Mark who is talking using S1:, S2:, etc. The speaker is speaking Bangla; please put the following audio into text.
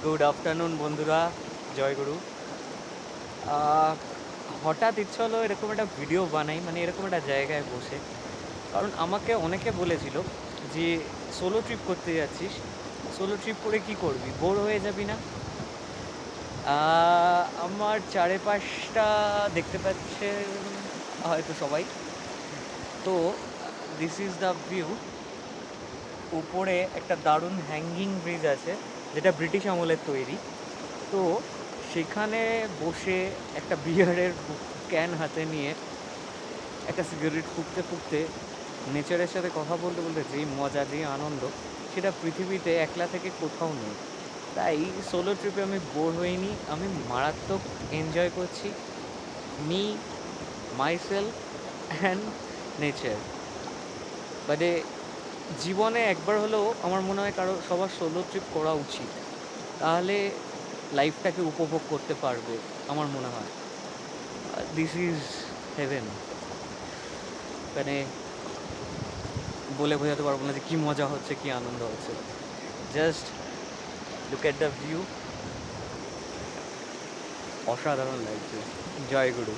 S1: গুড আফটারনুন বন্ধুরা, জয়গুরু। আহ, হঠাৎ ইচ্ছা হলো এরকম একটা ভিডিও বানাই, মানে এরকম একটা জায়গায় বসে। কারণ আমাকে অনেকে বলেছিল যে সোলো ট্রিপ করতে যাচ্ছিস, সোলো ট্রিপ করে কি করবি, বোর হয়ে যাবি না? আমার চারিপাশটা দেখতে পাচ্ছে হয়তো সবাই। তো দিস ইজ দ্য ভিউ। উপরে একটা দারুণ হ্যাঙ্গিং ব্রিজ আছে, যেটা ব্রিটিশ আমলের তৈরি। তো সেখানে বসে একটা বিয়ারের ক্যান হাতে নিয়ে একটা সিগারেট ফুঁকতে ফুঁকতে নেচারের সাথে কথা বলতে বলতে যেই মজা, যেই আনন্দ, সেটা পৃথিবীতে একলা থেকে কোথাও নেই। তাই সোলো ট্রিপে আমি বোর হইনি, আমি মারাত্মক এনজয় করছি। Me, myself and nature. মানে জীবনে একবার হলেও আমার মনে হয় সবার সোলো ট্রিপ করা উচিত। তাহলে লাইফটাকে উপভোগ করতে পারবে আমার মনে হয়। This is haven. মানে বলে বোঝাতে পারবো না যে কী মজা হচ্ছে, কী আনন্দ হচ্ছে। Just look at the view. অসাধারণ লাগছে। জয় গুরু।